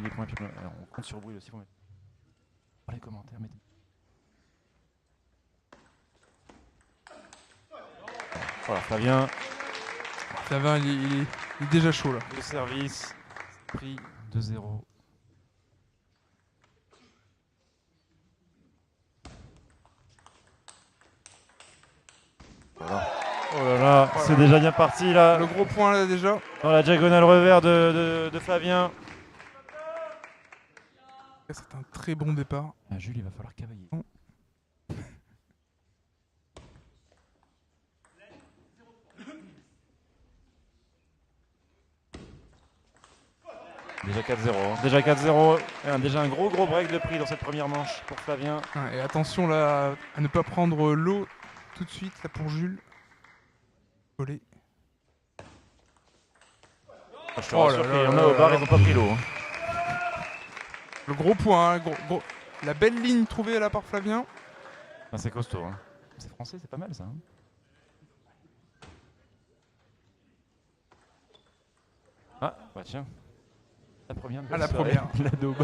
les points. Puis, on compte sur vous aussi pour mettre dans les commentaires. Mettez... Voilà, Flavien. Flavien, il est déjà chaud là. Le service, pris 2-0. Voilà. Oh là là, c'est déjà bien parti là. Le gros point là déjà. Dans la diagonale revers de Flavien. C'est un très bon départ. Ah, Jules, il va falloir cavailler. Déjà 4-0. Déjà 4-0. Déjà un gros break de prix dans cette première manche pour Flavien. Et attention là à ne pas prendre l'eau tout de suite là pour Jules. Collé. Je te rassure qu'il y en a au bar, ils n'ont pas pris l'eau. Le gros point, hein, la belle ligne trouvée là par Flavien. Ah, c'est costaud. Hein. C'est français, c'est pas mal ça. Hein. Ah, bah tiens. La première. La première. La daube.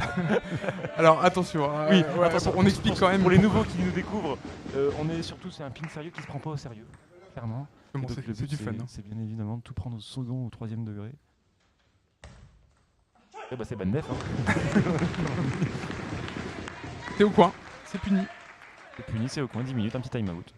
Alors attention, hein, oui, attention, on explique quand même. Pour les nouveaux qui nous découvrent, on est surtout, c'est un ping sérieux qui se prend pas au sérieux, clairement. Bon, c'est du fun. C'est bien évidemment de tout prendre au second ou au troisième degré. Et bah c'est bonne def. Hein. T'es au coin, c'est puni. C'est puni, c'est au coin, 10 minutes, un petit time out.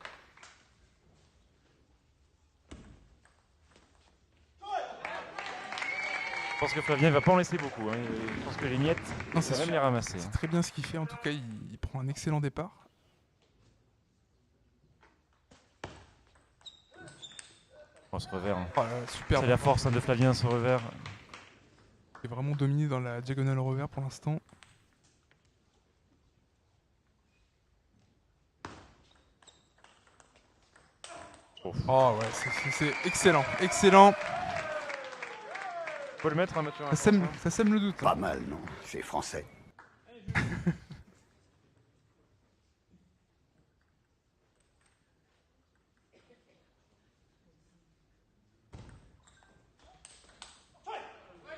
Je pense que Flavien ne va pas en laisser beaucoup. Hein. Je pense que les miettes, non, c'est même les ramasser. C'est très bien ce qu'il fait. En tout cas, il prend un excellent départ. Oh, ce revers. Hein. Oh, super. C'est la force hein, de Flavien, ce revers. Il est vraiment dominé dans la diagonale revers pour l'instant. Oh ouais, c'est excellent, excellent. Faut le mettre, hein, Mathieu. Ça sème le doute. Pas mal, non? C'est français.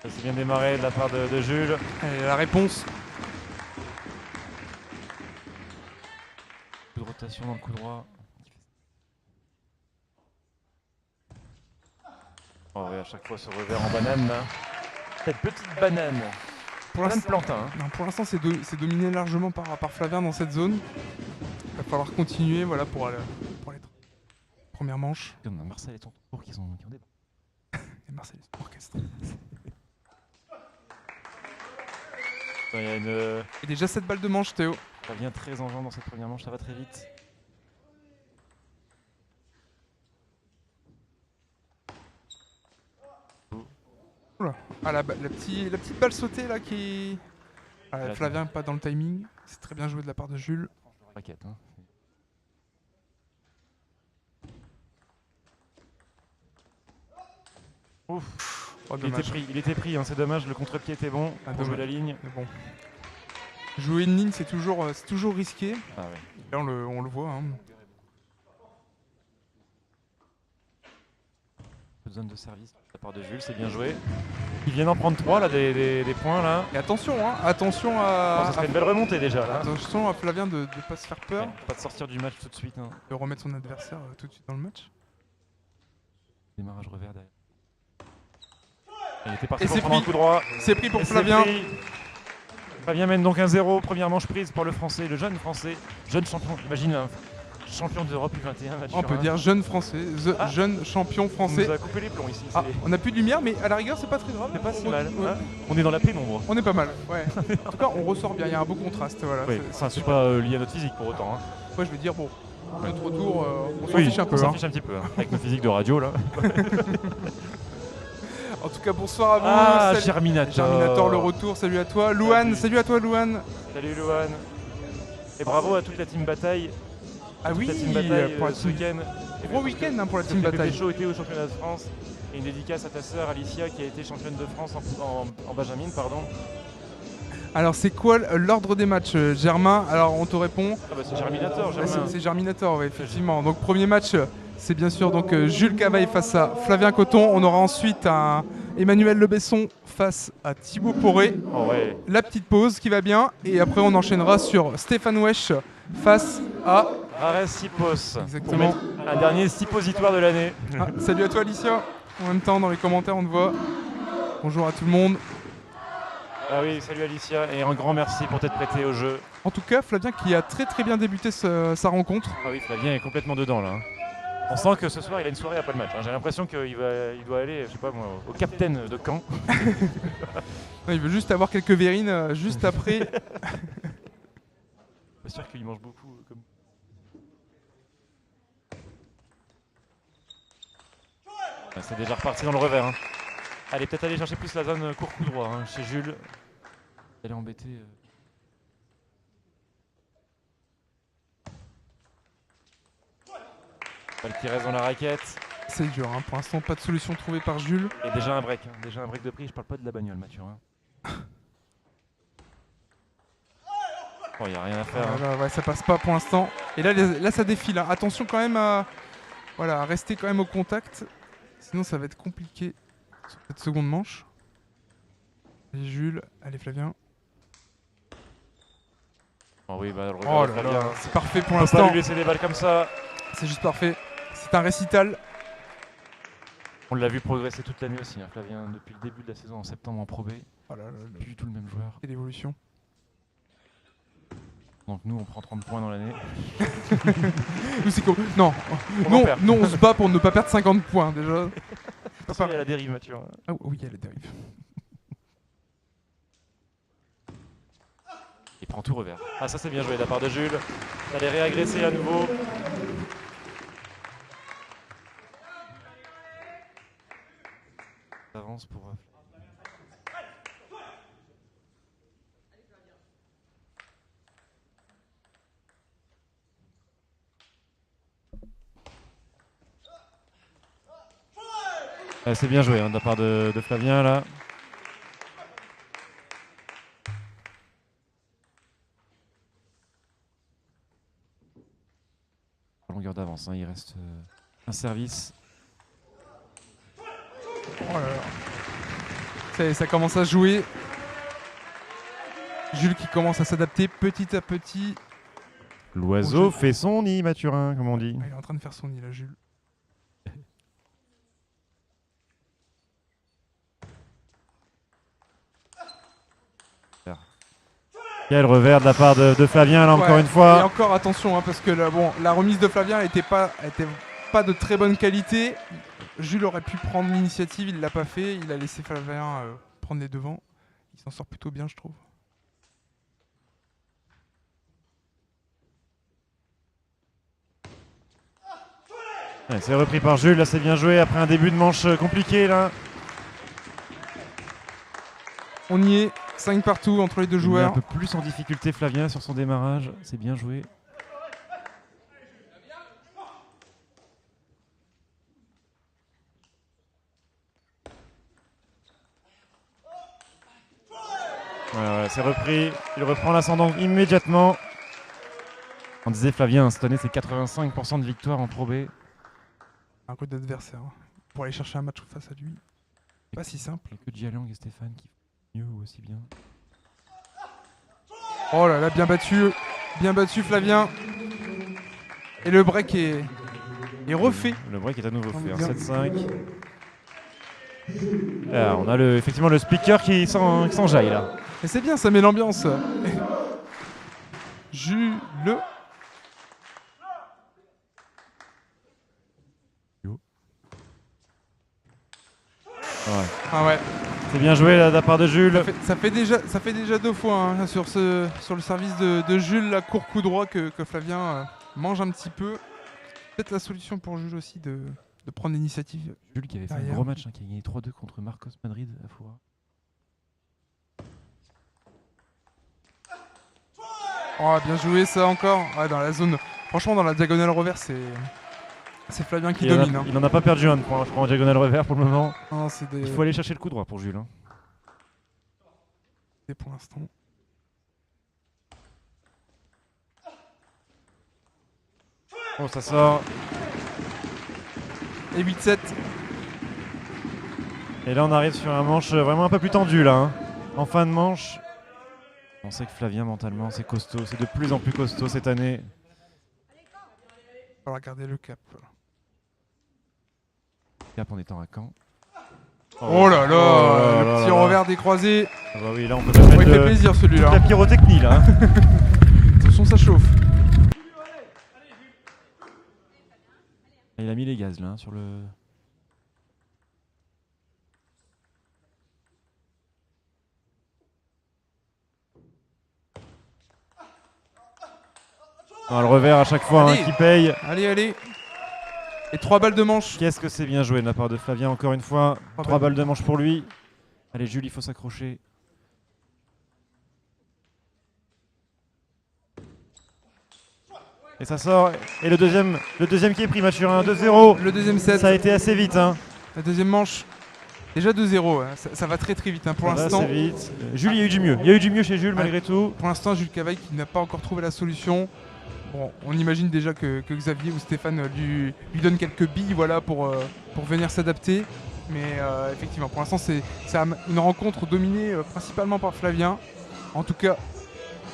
Ça s'est bien démarré de la part de Jules. Allez, la réponse. Coup de rotation dans le coup droit. Oh oui, à chaque fois ce revers en banane là. Cette petite banane. Pour l'instant, plantain. Hein. Non, pour l'instant, c'est dominé largement par Flavien dans cette zone. Il va falloir continuer voilà, pour les premières manches. On a Marcel et ton tour qui ont des... Et Marcel est orchestre. Il y a une... Et déjà 7 balles de manche, Théo. Ça vient très en dans cette première manche, ça va très vite. Oula. Ah, la petite balle sautée là qui... Ah, Flavien pas dans le timing. C'est très bien joué de la part de Jules. Raquette, hein. Ouf. Oh, il était pris, hein, c'est dommage, le contre-pied était bon pour jouer la ligne. Mais bon. Jouer une ligne c'est toujours risqué. Ah, ouais. Là on le voit. Hein. Zone de service de la part de Jules, c'est bien joué. Il vient d'en prendre 3 là, des points là. Et attention, hein, attention à... ça serait une belle remontée déjà là. Attention à Flavien de ne pas se faire peur. Ouais, pas de sortir du match tout de suite. Hein. De remettre son adversaire tout de suite dans le match. Démarrage revers derrière. Il était parti et pour prendre un coup droit. C'est pris pour Flavien. Flavien mène donc 1-0. Première manche prise pour le français, le jeune français. Jeune champion, imagine un champion d'Europe U21. On peut dire jeune français, jeune champion français. On nous a coupé les plombs ici. On n'a plus de lumière, mais à la rigueur, c'est pas très grave. C'est pas si mal. Hein, on est dans la pénombre. On est pas mal, ouais. En tout cas, on ressort bien, il y a un beau contraste. Voilà. Oui, c'est pas lié à notre physique pour autant. Hein. Moi, je veux dire, bon, notre retour, on s'en fiche fiche un peu. On s'en fiche un petit peu, hein, avec nos physiques de radio là. En tout cas, bonsoir à vous. Ah, Germinator. Germinator, le retour, salut à toi. Louane, salut à toi, Louane. Salut, Louane. Et bravo à toute la team bataille. Ah oui, la team bataille pour ce week-end. Gros week-end hein, pour la team bataille. Chaud été au championnat de France. Et une dédicace à ta sœur Alicia qui a été championne de France en Benjamin, pardon. Alors c'est quoi l'ordre des matchs, Germain? Alors on te répond. Ah bah c'est Germinator, Germain. C'est Germinator, oui, effectivement. Donc premier match, c'est bien sûr donc Jules Cavaille face à Flavien Coton. On aura ensuite un Emmanuel Lebesson face à Thibaut Poré. Oh ouais. La petite pause qui va bien. Et après, on enchaînera sur Stéphane Wesch face à... Ares Sipos. Exactement. Pour mettre un dernier suppositoire de l'année. Ah, salut à toi Alicia. En même temps, dans les commentaires, on te voit. Bonjour à tout le monde. Ah oui, salut Alicia et un grand merci pour t'être prêté au jeu. En tout cas, Flavien qui a très bien débuté sa rencontre. Ah oui, Flavien est complètement dedans là. On sent que ce soir il a une soirée après le match. J'ai l'impression qu'il doit aller, je sais pas moi, au capitaine de camp. Non, il veut juste avoir quelques verrines juste après. Pas sûr qu'il mange beaucoup. Comme... Ah, c'est déjà reparti dans le revers. Allez, peut-être aller chercher plus la zone court coup droit chez Jules. Elle est embêtée. Balle qui reste dans la raquette. C'est dur, pour l'instant pas de solution trouvée par Jules. Et déjà un break, déjà un break de prix, je parle pas de la bagnole Mathieu. Bon, y a rien à faire. Ouais, ça passe pas pour l'instant. Et là ça défile. Attention quand même à rester quand même au contact. Sinon ça va être compliqué sur cette seconde manche. Allez Jules, allez Flavien. Oh oui, bah, le revers Oh de là Flavien. là, c'est parfait pour On peut pas l'instant. lui laisser des balles comme ça. C'est juste parfait. C'est un récital. On l'a vu progresser toute l'année aussi, Flavien, depuis le début de la saison en septembre en Pro B. Oh là là, Plus du tout le même joueur. et l'évolution. Donc nous, on prend 30 points dans l'année. Nous c'est quoi? Non, On en perd. non, on se bat pour ne pas perdre 50 points déjà. Attention, il y a la dérive, Mathieu. Ah oui, elle est dérive. Il prend tout revers. Ah, ça c'est bien joué de la part de Jules. Ça allait réagresser à nouveau. Avance pour... c'est bien joué de la part de Flavien là. Longueur d'avance, il reste un service. Oh là là. Ça commence à jouer. Jules qui commence à s'adapter petit à petit. L'oiseau fait son nid, Mathurin, comme on dit. Il est en train de faire son nid là, Jules. Quel revers de la part de Flavien, là, encore une Et fois. encore attention, parce que là, la remise de Flavien était pas de très bonne qualité. Jules aurait pu prendre l'initiative, il l'a pas fait. Il a laissé Flavien prendre les devants. Il s'en sort plutôt bien, je trouve. Ouais, c'est repris par Jules, là c'est bien joué après un début de manche compliqué là. On y est, 5 partout entre les deux Il met joueurs. un peu plus en difficulté Flavien sur son démarrage, c'est bien joué. Voilà, c'est repris, il reprend l'ascendant immédiatement. On disait Flavien, cette année c'est 85% de victoire en Pro B. Un rude adversaire. Pour aller chercher un match face à lui. Pas si simple. Il n'y a que Jialang et Stéphane qui font mieux ou aussi bien. Oh là là, bien battu Flavien. Et le break est refait. Le break est à nouveau fait, Bien. 7-5. Ah, on a effectivement le speaker qui s'enjaille là. Et c'est bien, ça met l'ambiance. Jules. Ouais. Ah ouais. C'est bien joué là, de la part de Jules. Ça fait déjà 2 fois sur le service de Jules, la court coup droit que Flavien mange un petit peu. Peut-être la solution pour Jules aussi de prendre l'initiative. Jules qui avait fait un derrière. gros match, qui a gagné 3-2 contre Marcos Madrid à Foura. Oh, bien joué ça encore. Ouais, dans la zone. Franchement, dans la diagonale revers, c'est Flavien qui domine. Il n'en a pas perdu un de point, je crois, en diagonale revers pour le moment. Non, Il faut aller chercher le coup droit pour Jules. c'est pour l'instant. Oh, ça sort. Et 8-7. Et là on arrive sur un manche vraiment un peu plus tendu là. Hein. En fin de manche. On sait que Flavien mentalement c'est costaud, c'est de plus en plus costaud cette année. Il va falloir garder le cap. Cap en étant à Caen. Oh là là, là le là petit là. revers décroisé. Ah bah oui, là on peut même Il mettre fait plaisir celui-là. la pyrotechnie là. Hein. Attention, ça chauffe. Il a mis les gaz là hein, sur le. Non, le revers à chaque fois hein, Allez. qui paye. Allez, allez. Et 3 balles de manche. Qu'est-ce que c'est bien joué de la part de Flavien encore une fois. 3 balles de manche pour lui. Allez Jules, il faut s'accrocher. Et ça sort. Et le deuxième qui est pris, match sur 1, 2-0. Le deuxième set. Ça a été assez vite. Hein. La deuxième manche. Déjà 2-0. Hein. Ça va très très vite hein. Pour Ça va l'instant. assez vite. Jules, il y a eu du mieux. Il y a eu du mieux chez Jules malgré tout. Pour l'instant, Jules Cavaille qui n'a pas encore trouvé la solution. Bon, on imagine déjà que Xavier ou Stéphane lui donnent quelques billes voilà, pour venir s'adapter. Mais effectivement, pour l'instant, c'est une rencontre dominée principalement par Flavien. En tout cas,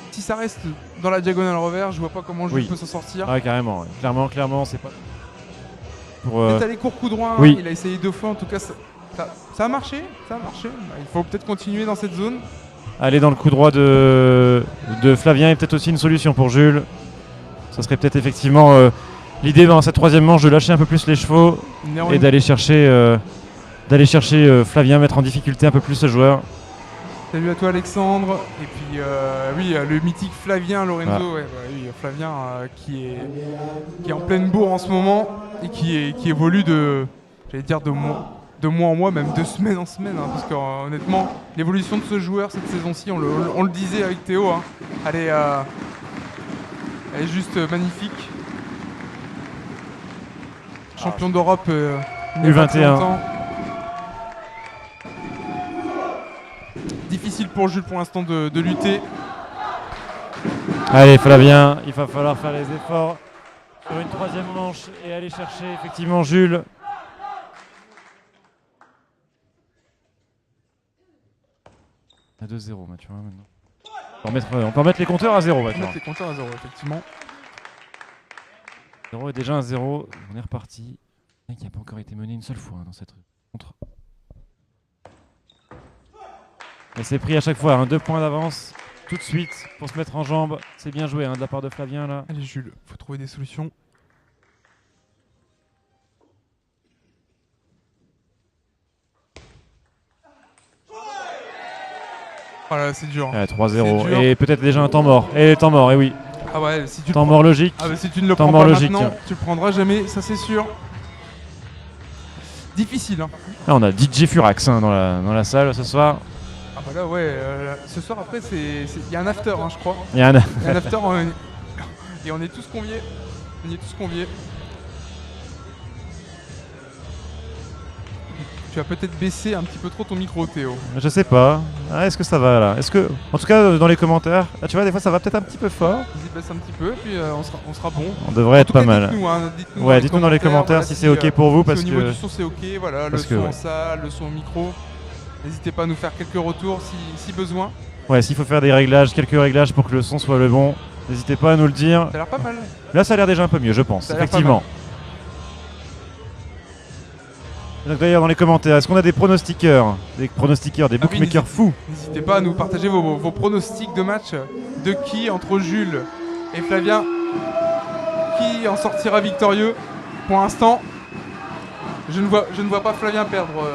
si ça reste dans la diagonale revers, je vois pas comment Jules peut s'en sortir. Ah, carrément. Ouais. Clairement, c'est pas. Pour, Peut-être aller court coup droit. Oui. Hein, il a essayé 2 fois. En tout cas, ça a marché. Ça a marché. Il faut peut-être continuer dans cette zone. aller dans le coup droit de Flavien est peut-être aussi une solution pour Jules. Ça serait peut-être effectivement l'idée dans cette troisième manche de lâcher un peu plus les chevaux et d'aller chercher, Flavien, mettre en difficulté un peu plus ce joueur. Salut à toi Alexandre. Et puis oui, le mythique Flavien Lorenzo. Ah. Ouais, oui, Flavien qui est en pleine bourre en ce moment et qui évolue de mois en mois, même de semaine en semaine. Hein, parce que honnêtement, l'évolution de ce joueur cette saison-ci, on le disait avec Théo, hein, elle est juste magnifique. Champion d'Europe il y a pas très U21. longtemps. Difficile pour Jules pour l'instant de lutter. Allez Flavien, il va falloir faire les efforts sur une troisième manche et aller chercher effectivement Jules. À 2-0 Mathieu hein, maintenant. On peut remettre les compteurs à 0 On maintenant. met les compteurs à 0 effectivement. 0 est déjà un 0, on est reparti. Qui n'a pas encore été mené une seule fois hein, dans cette rencontre. Et c'est pris à chaque fois, 2 points d'avance tout de suite pour se mettre en jambe. C'est bien joué hein, de la part de Flavien là. Allez Jules, faut trouver des solutions. Voilà, c'est dur. Ouais, C'est 3-0 dur. et peut-être déjà un temps mort. Et temps mort, et oui. Ah ouais, si tu Temps mort logique. Ah bah si tu ne le Temps prends mort pas logique. maintenant, tu le prendras jamais, ça c'est sûr. Difficile hein. Là, on a DJ Furax hein, dans la salle ce soir. Ah bah là ouais, ce soir après il y a un after hein, je crois. Il y a un... Il y a un after et on est tous conviés. On y est tous conviés. Tu vas peut-être baisser un petit peu trop ton micro Théo. Je sais pas. Ah, est-ce que ça va là? Est-ce que, en tout cas, dans les commentaires, là, tu vois, des fois ça va peut-être un petit peu fort. Vas-y, baisse un petit peu, puis on sera bon. On devrait En être tout cas, pas mal. Dites-nous, hein, dites-nous Ouais, dites-nous dans les commentaires voilà, si c'est ok pour vous, parce si au niveau que du son c'est ok, voilà, le parce que, son en ouais. salle, le son au micro. N'hésitez pas à nous faire quelques retours si besoin. ouais, s'il faut faire des réglages, quelques réglages pour que le son soit le bon, n'hésitez pas à nous le dire. Ça a l'air pas mal. Là, ça a l'air déjà un peu mieux, je pense, Ça a l'air pas effectivement. Donc d'ailleurs dans les commentaires, est-ce qu'on a des pronostiqueurs, des bookmakers fous? N'hésitez pas à nous partager vos pronostics de match. De qui, entre Jules et Flavien, qui en sortira victorieux? Pour l'instant, je ne vois pas Flavien perdre,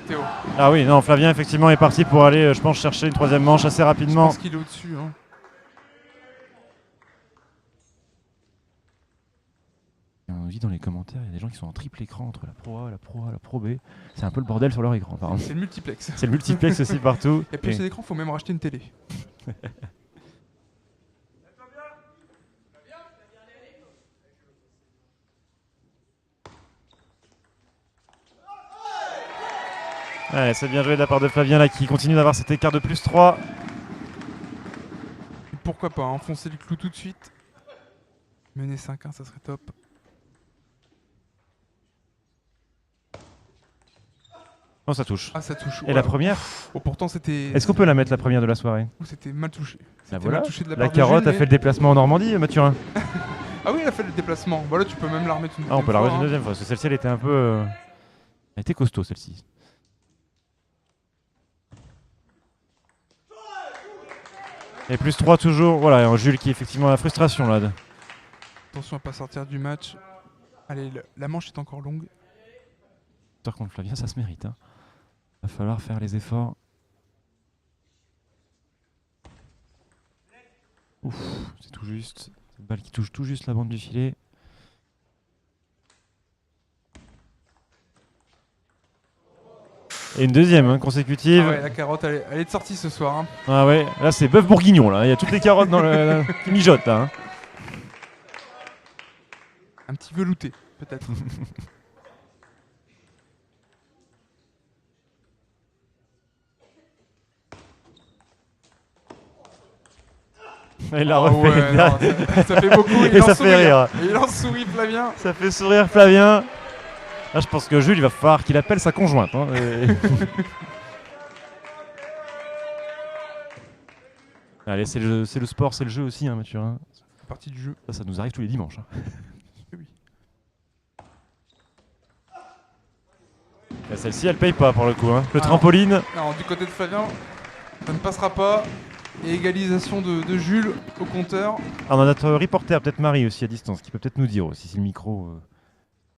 Théo. Ah oui, non, Flavien effectivement est parti pour aller, je pense, chercher une troisième manche assez Je rapidement. pense qu'il est au-dessus. Hein. On nous dit dans les commentaires, il y a des gens qui sont en triple écran entre la Pro A, la Pro A, la Pro B. C'est un peu le bordel sur leur écran, apparemment. C'est le multiplex. C'est le multiplex aussi partout. Et puis ces écrans, faut même racheter une télé. Ouais, c'est bien joué de la part de Flavien là qui continue d'avoir cet écart de plus 3. Et pourquoi pas enfoncer le clou tout de suite. Mener 5-1, ça serait top. Non, ça touche. Ah, ça touche. Et la première? Oh, pourtant, c'était. Est-ce qu'on peut la mettre la première de la soirée? C'était mal touché. La C'était voilà. mal touché de la La part de carotte Jules, a mais- fait le déplacement en Normandie, Mathurin. Ah oui, elle a fait le déplacement. Voilà, tu peux même la remettre une Ah, on peut la remettre une fois, deuxième fois, parce que celle-ci, elle était un peu... Elle était costaud, celle-ci. Et plus 3 toujours. Voilà, un Jules qui effectivement a la frustration là. Attention à pas sortir du match. Allez, la manche est encore longue. Contre Flavien, ça se mérite. Hein. Va falloir faire les efforts. Ouf, c'est tout juste. Cette balle qui touche tout juste la bande du filet. Et une deuxième consécutive. Ah ouais, la carotte, elle est de sortie ce soir. Hein. Ah ouais, là c'est bœuf bourguignon là. Il y a toutes les carottes dans le qui mijotent là. Hein. Un petit velouté, peut-être. Il l'a Ah refait. ouais, non, ça fait beaucoup. Et ça fait rire. Il en sourit, Flavien. Ça fait sourire Flavien. Là, je pense que Jules, il va falloir qu'il appelle sa conjointe. Hein, Allez, c'est le sport, c'est le jeu aussi, hein, Mathurin. C'est partie du jeu. Ça nous arrive tous les dimanches. Hein. Oui. Là, celle-ci, elle paye pas pour le coup. Hein. Le Ah trampoline. Alors, du côté de Flavien, ça ne passera pas. Et égalisation de Jules au compteur. Ah, on a notre reporter, peut-être Marie aussi à distance, qui peut peut-être nous dire aussi si le micro.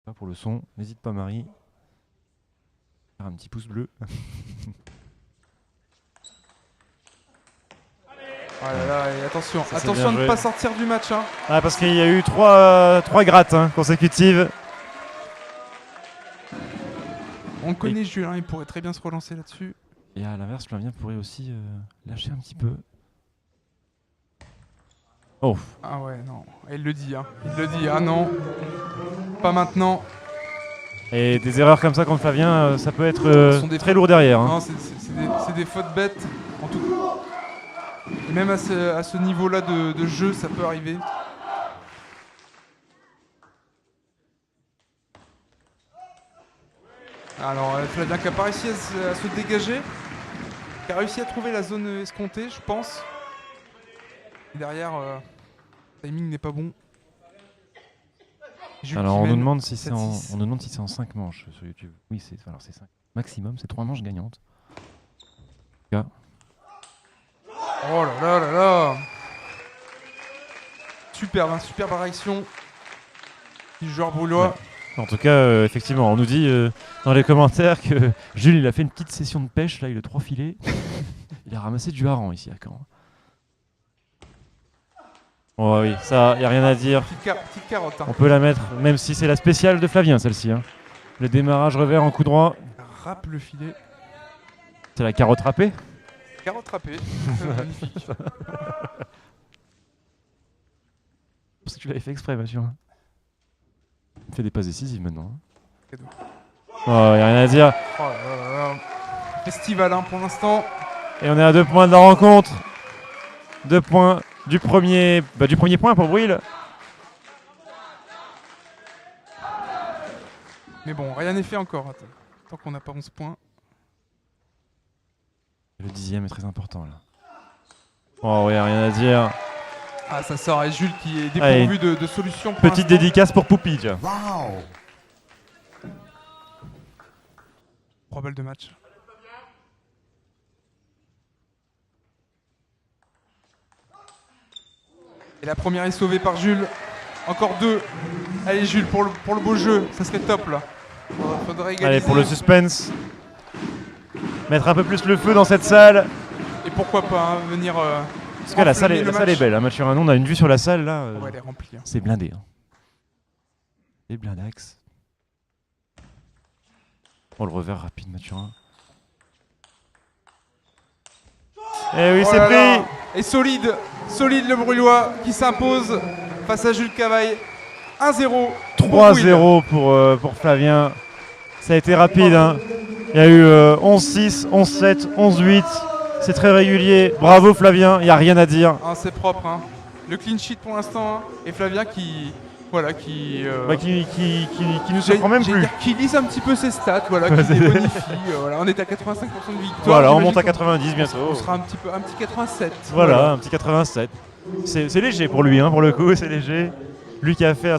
Pas pour le son. N'hésite pas, Marie. Faire un petit pouce bleu. Oh là là, et attention, Ça, c'est attention à bien ne joué. pas sortir du match. Hein. Ah, parce qu'il y a eu trois grattes consécutives. On connaît Jules, hein, il pourrait très bien se relancer là-dessus. Et à l'inverse, Flavien pourrait aussi lâcher un petit peu. Oh. Ah ouais, non, il le dit, hein. Il le dit, ah non, pas maintenant. Et des erreurs comme ça contre Flavien, ça peut être Ce sont des très lourd derrière. Hein. Non, c'est des fautes bêtes, en tout cas. Et même à ce niveau-là de jeu, ça peut arriver. Alors, Flavien qui n'a pas réussi à se dégager, qui a réussi à trouver la zone escomptée, je pense. Et derrière, le timing n'est pas bon. Jules Alors qui on nous mène demande si c'est 7-6. en 5 manches sur YouTube. Oui, c'est 5. Maximum, c'est 3 manches gagnantes. Oh là là là là. Superbe, hein, superbe réaction du joueur brulois. En tout cas, effectivement, on nous dit dans les commentaires que Jules il a fait une petite session de pêche, là il a 3 filets. Il a ramassé du hareng ici à Caen. Oh oui, ça, y a rien à dire. Petite carotte. Hein. On peut la mettre, même si c'est la spéciale de Flavien celle-ci. Hein. Le démarrage revers en coup droit. Râpe le filet. C'est la carotte râpée. Carotte râpée. Magnifique. Parce que tu l'avais fait exprès, Mathieu. Hein. Il fait des passes décisives maintenant. Hein. Cadeau. Oh, y a rien à dire. Oh là là là. Festival hein, pour l'instant. Et on est à 2 points de la rencontre. 2 points du premier point pour Bril. Mais bon, rien n'est fait encore. Attends. Tant qu'on n'a pas 11 points. Le 10e est très important là. Oh oui, rien à dire. Ah, ça sort. Et Jules qui est dépourvu de solution pour Petite l'instant. dédicace pour Poupi. Tiens. Waouh! 3 balles de match. Et la première est sauvée par Jules. Encore 2. Allez Jules, pour le beau jeu, ça serait top là. Faudrait égaliser. Allez, pour le suspense. Mettre un peu plus le feu dans cette salle. Et pourquoi pas hein, venir. Parce que la salle enflammer le est match. belle. Hein, Mathurin, on a une vue sur la salle là. Ouais, elle est remplie. Hein. C'est blindé. Hein. C'est blindax. Oh, le revers rapide, Mathurin. Eh oui, Oh c'est là pris. là. Et solide le Brulois qui s'impose face à Jules Cavaille. 1-0. 3-0 pour Flavien. Ça a été rapide. Hein. Il y a eu 11-6, 11-7, 11-8. C'est très régulier. Bravo Flavien, il n'y a rien à dire. Ah, c'est propre. Hein. Le clean sheet pour l'instant. Hein. Et Flavien qui Voilà, qui nous surprend même plus. Qui lise un petit peu ses stats, voilà, qui les bonifie. Voilà, on est à 85% de victoire. Voilà, on monte à 90 bientôt. On sera un petit 87. Voilà, un petit 87. C'est léger pour lui, hein, pour le coup, c'est léger. Lui qui a fait à